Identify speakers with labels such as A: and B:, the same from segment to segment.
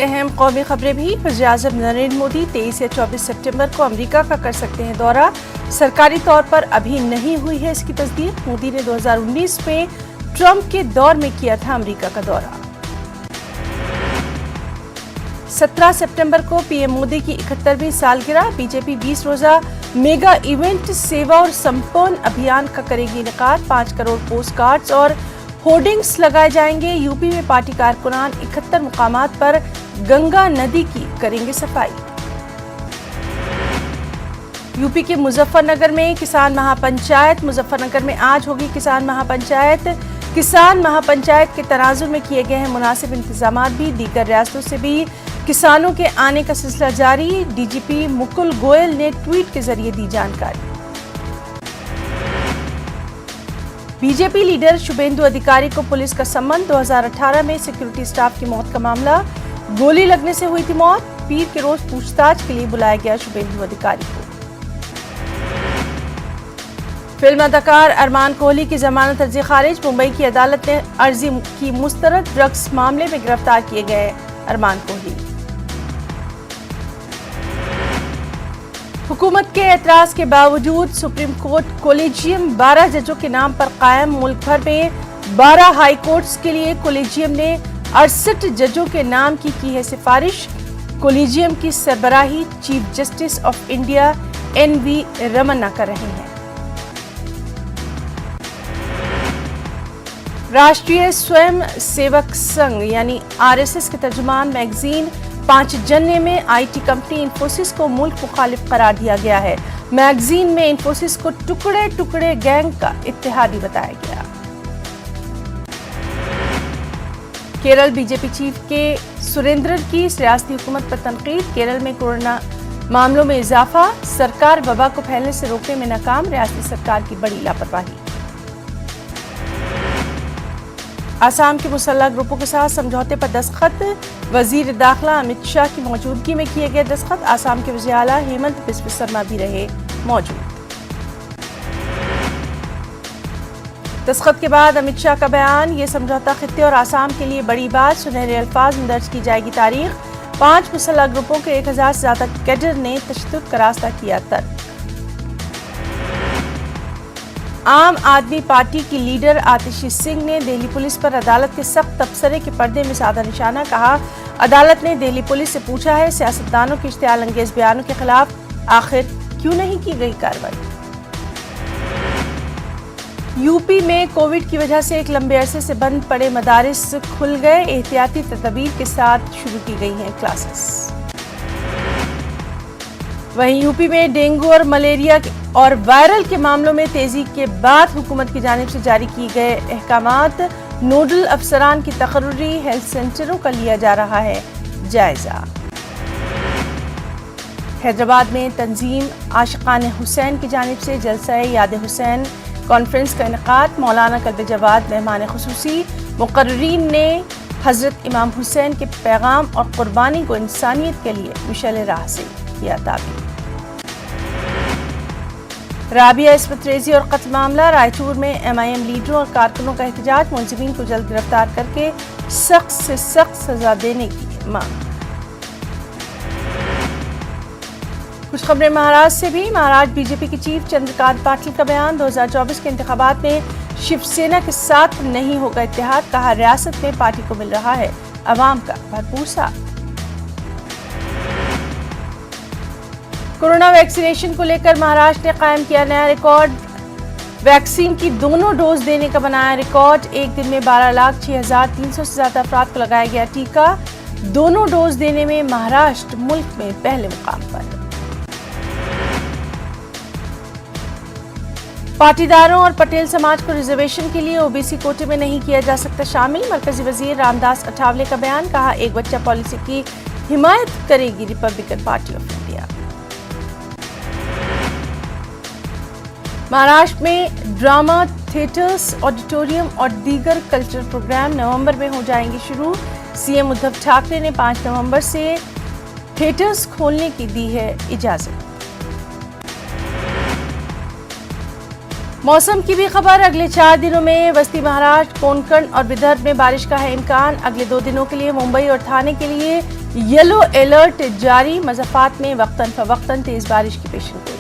A: अहम कौमी खबरें भी। वज़ीर-ए-आज़म नरेंद्र मोदी 23 या 24 सितंबर को अमेरिका का कर सकते हैं दौरा। सरकारी तौर पर अभी नहीं हुई है इसकी तस्दीक। मोदी ने 2019 में ट्रंप के दौर में किया था अमेरिका का दौरा। 17 सितंबर को पीएम मोदी की 71वीं सालगिरह। बीजेपी 20 रोजा मेगा इवेंट सेवा और संपूर्ण अभियान का करेगी इनेकाद। 5 करोड़ पोस्ट कार्ड्स और होर्डिंग्स लगाए जाएंगे। यूपी में पार्टी कारकुनान 71 मुकामात पर गंगा नदी की करेंगे सफाई। यूपी के मुजफ्फरनगर में किसान महापंचायत। मुजफ्फरनगर में आज होगी किसान महापंचायत। किसान महापंचायत के तनाजुर में किए गए हैं मुनासिब इंतजामात भी। दीगर रियासतों से भी किसानों के आने का सिलसिला जारी। डीजीपी मुकुल गोयल ने ट्वीट के जरिए दी जानकारी। बीजेपी लीडर शुभेंदु अधिकारी को पुलिस का सम्मन। 2018 में सिक्योरिटी स्टाफ की मौत का मामला। गोली लगने से हुई थी मौत। पीर के रोज पूछताछ के लिए बुलाया गया शुभेंदु अधिकारी को। फिल्म अदाकार अरमान कोहली की जमानत अर्जी खारिज। मुंबई की अदालत ने अर्जी की मुस्तरद। ड्रग्स मामले में गिरफ्तार किए गए अरमान कोहली। हुकूमत के एतराज के बावजूद सुप्रीम कोर्ट कोलेजियम 12 जजों के नाम पर कायम। मुल्क भर में 12 हाई कोर्ट्स के लिए कोलेजियम ने 68 जजों के नाम की है सिफारिश। कोलेजियम की सरबराही chief justice of India NV Ramana कर रहे हैं। राष्ट्रीय स्वयं सेवक संघ यानी RSS के तर्जुमान मैगजीन 5 जन्ने में IT कंपनी इंफोसिस को मुल्क मुखालिफ करार दिया गया है। मैगजीन में इंफोसिस को टुकड़े टुकड़े गैंग का इत्तेहादी बताया गया। केरल बीजेपी चीफ के सुरेंद्रन की रियासती हुकूमत पर तनकीद। केरल में कोरोना मामलों में इजाफा। सरकार वबा को फैलने से रोकने में नाकाम। रियासती सरकार की बड़ी लापरवाही। आसाम के मुसल्लह ग्रुपों के साथ समझौते पर दस्तखत। वजीर दाखिला अमित शाह की मौजूदगी में किए गए दस्तखत। आसाम के वज़ीर आला हेमंत बिस्व शर्मा भी रहे मौजूद। दस्तखत के बाद अमित शाह का बयान। ये समझौता खित्ते और आसाम के लिए बड़ी बात। सुनहरे अल्फाज में दर्ज की जाएगी तारीख। 5 मुसल्लह ग्रुपों के 1000 से ज्यादा कैडर ने तशद्दुद का रास्ता किया तर्क। आम आदमी पार्टी की लीडर आतिशी सिंह ने दिल्ली पुलिस पर अदालत के सख्त तबसरे के पर्दे में साधा निशाना। कहा, अदालत ने दिल्ली पुलिस से पूछा है सियासतदानों के इश्तियाल अंगेज बयानों के खिलाफ आखिर क्यों नहीं की गई कार्रवाई। यूपी में कोविड की वजह से एक लंबे अरसे से बंद पड़े मदारिस खुल गए। एहतियाती तदबीर के साथ शुरू की गई हैं क्लासेस। वहीं यूपी में डेंगू और मलेरिया और वायरल के मामलों में तेजी के बाद हुकूमत की जानिब से जारी की गए अहकामात। नोडल अफसरान की तकर्री। हेल्थ सेंटरों का लिया जा रहा है जायजा। हैदराबाद में तंजीम आशिकान हुसैन की जानिब से जलसा याद हुसैन कॉन्फ्रेंस का इनेकाद। मौलाना कल्ब जवाद मेहमान खुसूसी। मुकर्रीन ने हजरत इमाम हुसैन के पैगाम और कुर्बानी को इंसानियत के लिए मिशल राह से किया ताबीर। राबिया इस्मत रेजी और कत्ल मामला। रायचूर में MIM लीडरों और कारकुनों का एहतजाज। मुलजिमीन को जल्द गिरफ्तार करके सख्त से सख्त सजा देने की मांग। कुछ खबरें महाराष्ट्र से भी। महाराष्ट्र बीजेपी के चीफ चंद्रकांत पाटिल का बयान। 2024 के इंतखाबात में शिवसेना के साथ नहीं होगा इत्तेहाद। कहा, रियासत में पार्टी को मिल रहा है अवाम का भरपूर साथ। कोरोना वैक्सीनेशन को लेकर महाराष्ट्र ने कायम किया नया रिकॉर्ड। वैक्सीन की दोनों डोज देने का बनाया रिकॉर्ड। एक दिन में 12,06,300 से ज्यादा अफराद को लगाया गया टीका। दोनों डोज देने में महाराष्ट्र मुल्क में पहले मुकाम पर। पाटीदारों और पटेल समाज को रिजर्वेशन के लिए OBC कोटे में नहीं किया जा सकता शामिल। मरकजी वजीर रामदास अठावले का बयान। कहा, एक बच्चा पॉलिसी की हिमायत करेगी Republican party of India. Maharashtra में ड्रामा थिएटर्स, ऑडिटोरियम और दीगर कल्चरल प्रोग्राम नवंबर में हो जाएंगे शुरू। CM उद्धव ठाकरे ने 5 नवंबर से थिएटर्स खोलने की दी है इजाजत। मौसम की भी खबर। अगले 4 दिनों में वस्ती महाराष्ट्र, कोंकण और विदर्भ में बारिश का है इम्कान। अगले 2 दिनों के लिए मुंबई और ठाणे के लिए येलो अलर्ट जारी, मज़ाफ़ात में वक्तन फ़वक्तन तेज़ बारिश की पेशेनगोई।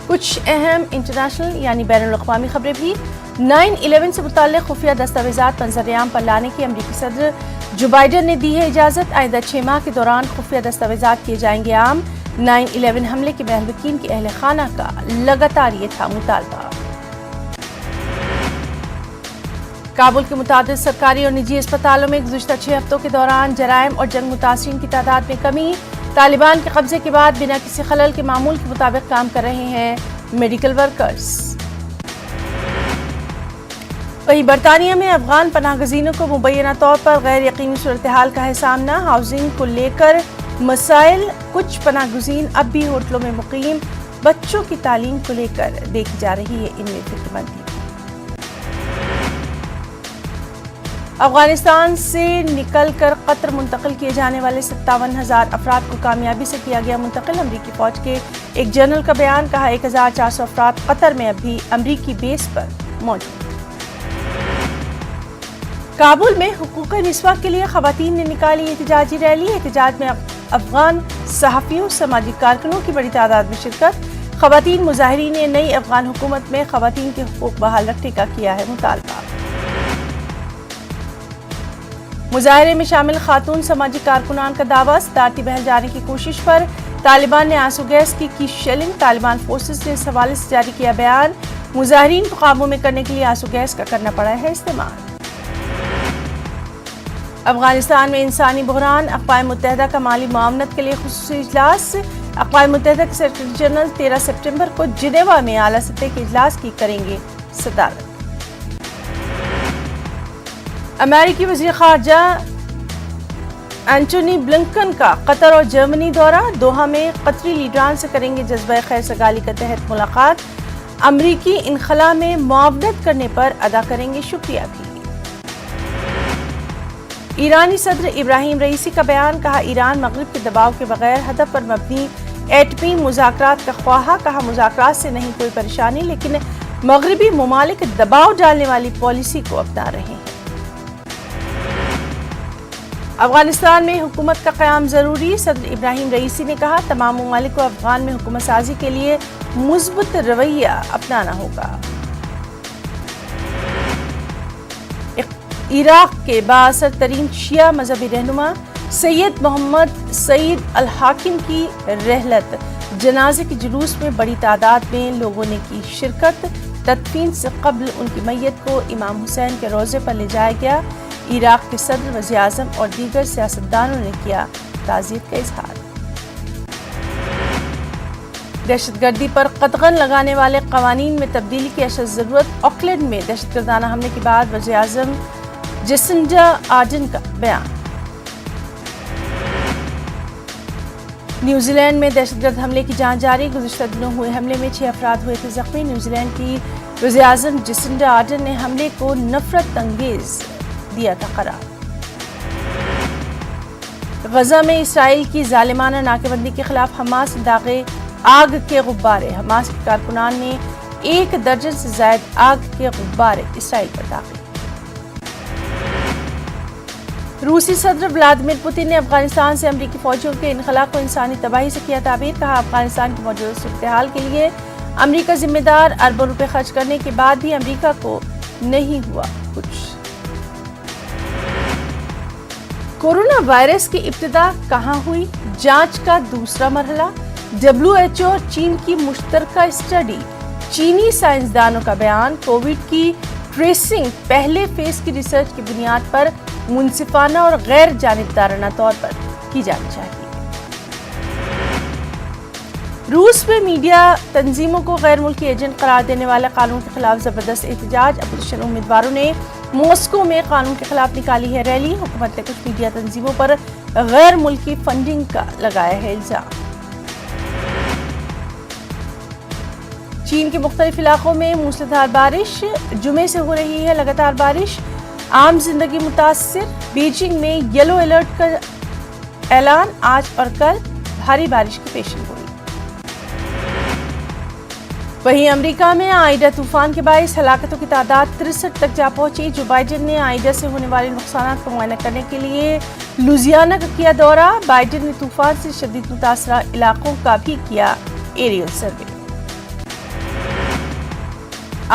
A: कुछ अहम इंटरनेशनल यानी बैनुल अक़वामी खबरें भी। 9/11 से मुताल्लिक़ खुफिया दस्तावेज़ात मंज़र-ए-आम पर लाने की अमरीकी सदर जो बाइडन ने दी है इजाज़त। आइंदा 6 माह के दौरान खुफिया दस्तावेज़ात किए जाएंगे आम। 9/11 हमले के महलूकीन के अहल खाना का लगातार ये था मुतालबा। काबुल के मुतादिद सरकारी और निजी अस्पतालों में गुज़िश्ता 6 हफ्तों के दौरान जराइम और जंग मुतासिरीन की तादाद में कमी। तालिबान के कब्जे के बाद बिना किसी खलल के मामूल के मुताबिक काम कर रहे हैं मेडिकल वर्कर्स। वहीं बरतानिया में अफगान पनाहगज़ीनों को मुबैना तौर पर गैर यकीनी सूरत हाल का है सामना। हाउसिंग को लेकर मसाइल, कुछ पनाहगज़ीन अब भी होटलों में मुकीम। बच्चों की तालीम को लेकर देखी जा रही है इनमें फिक्रमंदी। अफगानिस्तान से निकल कर कतर मुंतकिल किए जाने वाले 57,000 अफराद को कामयाबी से किया गया मुंतकिल। अमरीकी फौज के एक जनरल का बयान, कहा 1,400 अफराद कतर में अभी अमरीकी बेस पर मौजूद। काबुल में हुकूक निस्वा के लिए खवातीन ने निकाली एहतजाजी रैली। एहतजाज में अफगान सहाफ़ियों, समाजी कारकुनों की बड़ी तादाद में शिरकत। खवातीन मुजाहिरीन ने नई अफगान हुकूमत में खवातीन के हुकूक बहाल रखने का किया है मुतालबा। मुजाहरे में शामिल खातून समाजी कारकुनान का दावा, सदारती बहल जाने की कोशिश पर तालिबान ने आंसू गैस की शेलिंग। तालिबान फोर्सेस ने इस हवाले से जारी किया बयान, मुजाहिरीन को काबू में करने के लिए आंसू गैस का करना पड़ा है इस्तेमाल। अफगानिस्तान में इंसानी बहरान, अक़वाम मुत्तहिदा का माली मुआवनत के लिए खुसूसी इजलास। अक़वाम मुत्तहिदा के सेक्रेटरी जनरल 13 सितंबर को जिनेवा में आला सतह के इजलास की करेंगे सदारत। अमेरिकी वज़ीर ख़ारजा एंटोनी ब्लिंकन का कतर और जर्मनी दौरा। दोहा में कतरी लीडरान से करेंगे जज्बा खैर सगाली के तहत मुलाकात। अमरीकी इनखला में मुआवनत करने पर अदा करेंगे शुक्रिया भी। ईरानी सदर इब्राहिम रईसी का बयान, कहा ईरान मगरिब के दबाव के बगैर हदफ पर मबनी एटमी मुज़ाकरात का ख्वाहा। कहा मुज़ाकरात से नहीं कोई परेशानी, लेकिन मगरिबी ममालिक दबाव डालने वाली पॉलिसी को अपना रहे हैं। अफगानिस्तान में हुकूमत का क़याम ज़रूरी। सदर इब्राहिम रईसी ने कहा तमाम ममालिक को अफगान में हुकूमत साजी के लिए मुस्बत रवैया अपनाना होगा। इराक़ के बाअसर तरीन शिया मजहबी रहनुमा सैयद मोहम्मद सईद अल हाकिम की रहलत। जनाजे के जुलूस में बड़ी तादाद में लोगों ने की शिरकत। तदफीन से कब्ल उनकी मैयत को इमाम हुसैन के रोज़े पर ले जाया गया। इराक़ के सदर, वज़ीर आज़म और दीगर सियासतदानों ने किया ताज़ियत का इजहार। दहशतगर्दी पर कतगन लगाने वाले क़वानीन में तब्दीली की अशद ज़रूरत। ऑकलैंड में दहशतगर्दाना हमले के बाद वज़ीर आज़म जेसिंडा आर्डन का बयान। न्यूजीलैंड में दहशतगर्द हमले की जांच जारी। गुज़िश्ता दिनों हुए हमले में 6 अफराद हुए थे जख्मी। न्यूजीलैंड की वज़ीर आज़म जेसिंडा आर्डन ने हमले को नफरत अंगेज दिया था करार। गजा में इसराइल की जालिमाना नाकेबंदी के खिलाफ हमास दागे आग के गुब्बारे। हमास के कारकुनान ने 1 दर्जन से ज्यादा आग के गुब्बारे इसराइल पर दागे। रूसी सदर व्लादिमीर पुतिन ने अफगानिस्तान से अमरीकी फौजियों के इनखला को इंसानी तबाही से किया ताबीर। कहा अफगानिस्तान की मौजूदा सूरत हाल के लिए अमरीका जिम्मेदार। अरबों रुपए खर्च करने के बाद भी अमरीका को नहीं हुआ कुछ। कोरोना वायरस की इब्तिदा कहां हुई? जांच का दूसरा मरहला। WHO और चीन की मुश्तरका स्टडी। चीनी साइंसदानों का बयान, कोविड की ट्रेसिंग पहले फेज की रिसर्च की बुनियाद पर मुनसिफाना और गैर जानिबदाराना तौर पर की जानी चाहिए। रूस में मीडिया तंजीमों को गैर मुल्की एजेंट करार देने वाले कानून के खिलाफ जबरदस्त एहतजाज। अपोजिशन उम्मीदवारों ने मॉस्को में कानून के खिलाफ निकाली है रैली। हुकूमत ने कुछ मीडिया तंजीमों पर गैर मुल्की फंडिंग का लगाया है इल्जाम। चीन के मुख्तलिफ इलाकों में मूसलाधार बारिश। जुमे से हो रही है लगातार बारिश। आम जिंदगी मुतासिर। बीजिंग में येलो अलर्ट का ऐलान। आज और कल भारी बारिश की पेशेनगोई। वहीं अमेरिका में आइडा तूफान के बाइस हलाकतों की तादाद 63 तक जा पहुंची। जो बाइडेन ने आइडा से होने वाले नुकसान का मुआयना करने के लिए लुजियाना का किया दौरा। बाइडेन ने तूफान से शदीद मुतासरा इलाकों का भी किया aerial survey.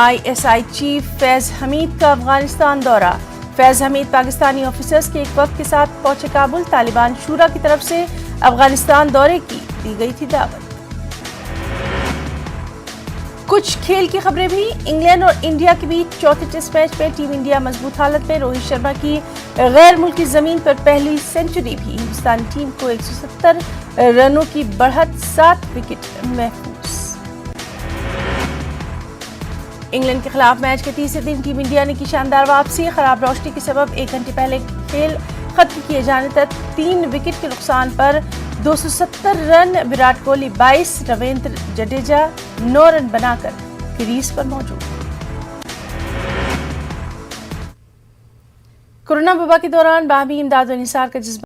A: ISI chief Faiz Hameed का अफगानिस्तान दौरा। फैज हमीद पाकिस्तानी ऑफिसर्स के एक वक्त के साथ पहुंचे काबुल। तालिबान शूरा की तरफ से अफगानिस्तान दौरे की दी गई थी दावत। कुछ खेल की खबरें भी। इंग्लैंड और इंडिया के बीच चौथे टेस्ट मैच में टीम इंडिया मजबूत हालत में। रोहित शर्मा की गैर मुल्की जमीन पर पहली सेंचुरी भी। हिंदुस्तानी टीम को 170 रनों की बढ़त, 7 विकेट महफूज। इंग्लैंड के खिलाफ मैच के तीसरे दिन टीम इंडिया ने की शानदार वापसी। खराब रोशनी के सबब 1 घंटे पहले खेल खत्म किए जाने तक 3 विकेट के नुकसान पर 270 रन। विराट कोहली 22, रविंद्र जडेजा 9 रन बनाकर क्रीज पर मौजूद। कोरोना वबा के दौरान बाहमी इमदाद व निसार का जज्बा